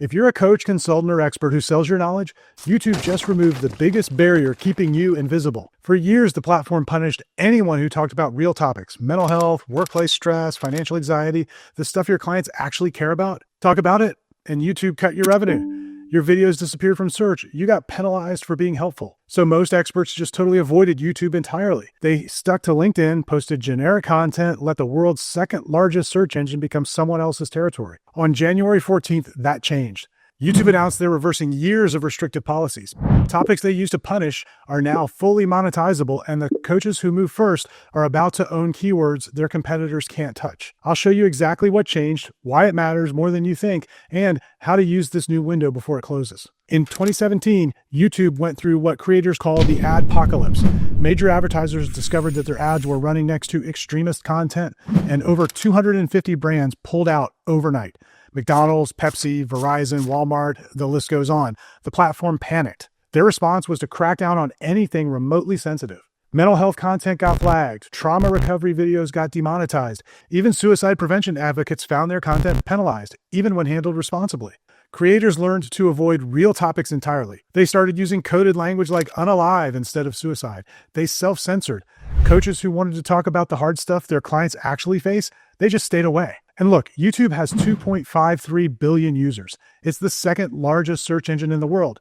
If you're a coach, consultant, or expert who sells your knowledge, YouTube just removed the biggest barrier keeping you invisible. For years, the platform punished anyone who talked about real topics: mental health, workplace stress, financial anxiety, the stuff your clients actually care about. Talk about it, and YouTube cut your revenue. Your videos disappeared from search. You got penalized for being helpful. So most experts just totally avoided YouTube entirely. They stuck to LinkedIn, posted generic content, let the world's second largest search engine become someone else's territory. On January 14th, that changed. YouTube announced they're reversing years of restrictive policies. Topics they used to punish are now fully monetizable, and the coaches who move first are about to own keywords their competitors can't touch. I'll show you exactly what changed, why it matters more than you think, and how to use this new window before it closes. In 2017, YouTube went through what creators call the adpocalypse. Major advertisers discovered that their ads were running next to extremist content, and over 250 brands pulled out overnight. McDonald's, Pepsi, Verizon, Walmart, the list goes on. The platform panicked. Their response was to crack down on anything remotely sensitive. Mental health content got flagged. Trauma recovery videos got demonetized. Even suicide prevention advocates found their content penalized, even when handled responsibly. Creators learned to avoid real topics entirely. They started using coded language like unalive instead of suicide. They self-censored. Coaches who wanted to talk about the hard stuff their clients actually face, they just stayed away. And look, YouTube has 2.53 billion users. It's the second largest search engine in the world.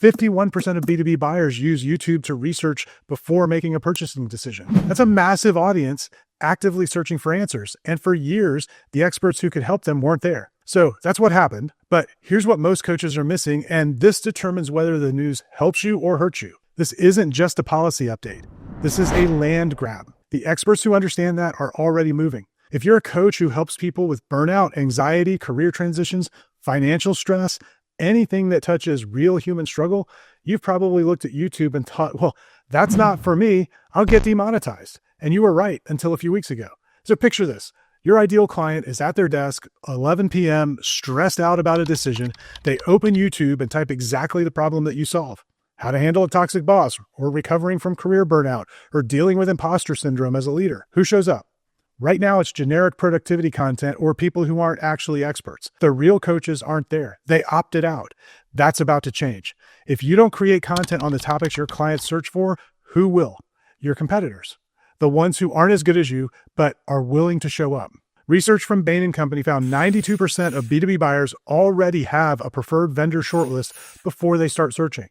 51% of B2B buyers use YouTube to research before making a purchasing decision. That's a massive audience actively searching for answers. And for years, the experts who could help them weren't there. So that's what happened. But here's what most coaches are missing, and this determines whether the news helps you or hurts you. This isn't just a policy update. This is a land grab. The experts who understand that are already moving. If you're a coach who helps people with burnout, anxiety, career transitions, financial stress, anything that touches real human struggle, you've probably looked at YouTube and thought, well, that's not for me. I'll get demonetized. And you were right until a few weeks ago. So picture this. Your ideal client is at their desk, 11 p.m., stressed out about a decision. They open YouTube and type exactly the problem that you solve. How to handle a toxic boss, or recovering from career burnout, or dealing with imposter syndrome as a leader. Who shows up? Right now, it's generic productivity content or people who aren't actually experts. The real coaches aren't there. They opted out. That's about to change. If you don't create content on the topics your clients search for, who will? Your competitors. The ones who aren't as good as you, but are willing to show up. Research from Bain & Company found 92% of B2B buyers already have a preferred vendor shortlist before they start searching.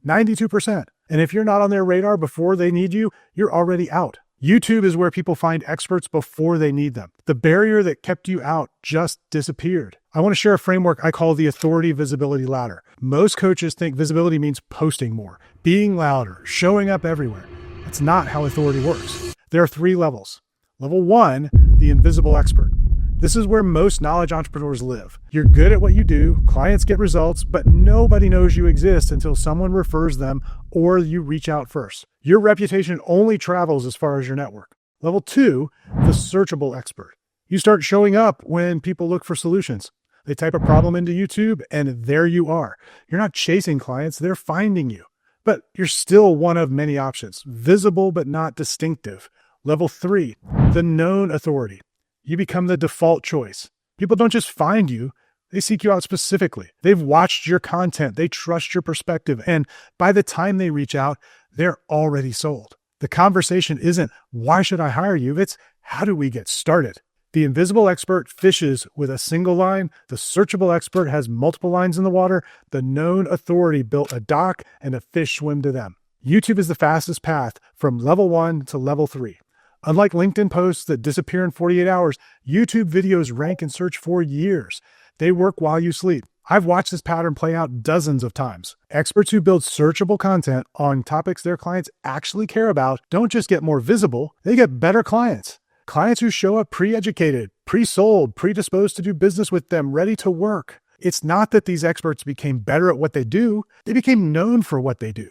92%. And if you're not on their radar before they need you, you're already out. YouTube is where people find experts before they need them. The barrier that kept you out just disappeared. I want to share a framework I call the authority visibility ladder. Most coaches think visibility means posting more, being louder, showing up everywhere. That's not how authority works. There are 3 levels. Level 1, the invisible expert. This is where most knowledge entrepreneurs live. You're good at what you do, clients get results, but nobody knows you exist until someone refers them or you reach out first. Your reputation only travels as far as your network. Level 2, the searchable expert. You start showing up when people look for solutions. They type a problem into YouTube and there you are. You're not chasing clients, they're finding you. But you're still one of many options, visible but not distinctive. Level 3, the known authority. You become the default choice. People don't just find you, they seek you out specifically. They've watched your content, they trust your perspective, and by the time they reach out, they're already sold. The conversation isn't, why should I hire you? It's, how do we get started? The invisible expert fishes with a single line. The searchable expert has multiple lines in the water. The known authority built a dock and a fish swim to them. YouTube is the fastest path from level 1 to level 3. Unlike LinkedIn posts that disappear in 48 hours, YouTube videos rank in search for years. They work while you sleep. I've watched this pattern play out dozens of times. Experts who build searchable content on topics their clients actually care about don't just get more visible, they get better clients. Clients who show up pre-educated, pre-sold, predisposed to do business with them, ready to work. It's not that these experts became better at what they do, they became known for what they do.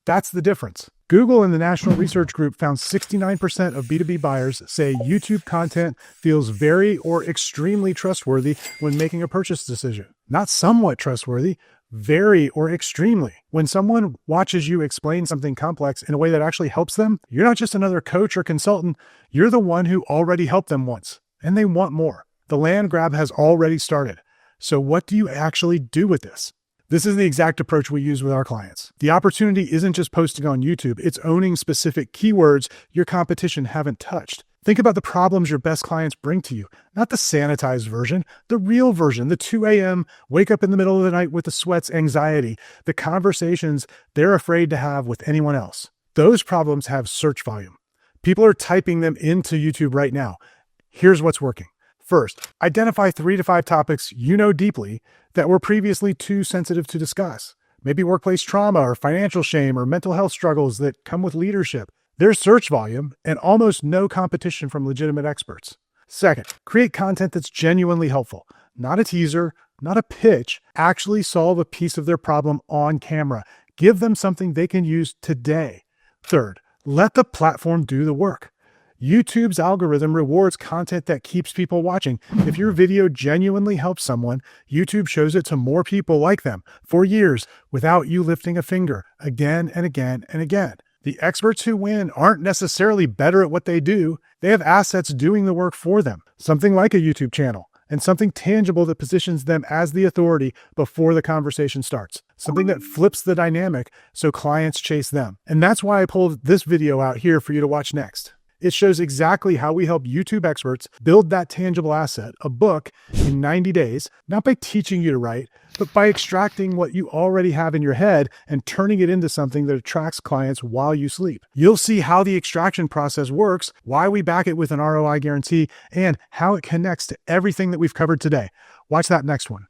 That's the difference. Google and the National Research Group found 69% of B2B buyers say YouTube content feels very or extremely trustworthy when making a purchase decision. Not somewhat trustworthy, very or extremely. When someone watches you explain something complex in a way that actually helps them, you're not just another coach or consultant, you're the one who already helped them once, and they want more. The land grab has already started. So what do you actually do with this? This is the exact approach we use with our clients. The opportunity isn't just posting on YouTube, it's owning specific keywords your competition haven't touched. Think about the problems your best clients bring to you, not the sanitized version, the real version, the 2 a.m., wake up in the middle of the night with the sweats anxiety, the conversations they're afraid to have with anyone else. Those problems have search volume. People are typing them into YouTube right now. Here's what's working. First, identify 3 to 5 topics you know deeply that were previously too sensitive to discuss. Maybe workplace trauma or financial shame or mental health struggles that come with leadership. There's search volume and almost no competition from legitimate experts. Second, create content that's genuinely helpful. Not a teaser, not a pitch. Actually solve a piece of their problem on camera. Give them something they can use today. Third, let the platform do the work. YouTube's algorithm rewards content that keeps people watching. If your video genuinely helps someone, YouTube shows it to more people like them for years without you lifting a finger again and again and again. The experts who win aren't necessarily better at what they do. They have assets doing the work for them, something like a YouTube channel, and something tangible that positions them as the authority before the conversation starts, something that flips the dynamic so clients chase them. And that's why I pulled this video out here for you to watch next. It shows exactly how we help YouTube experts build that tangible asset, a book, in 90 days, not by teaching you to write, but by extracting what you already have in your head and turning it into something that attracts clients while you sleep. You'll see how the extraction process works, why we back it with an ROI guarantee, and how it connects to everything that we've covered today. Watch that next one.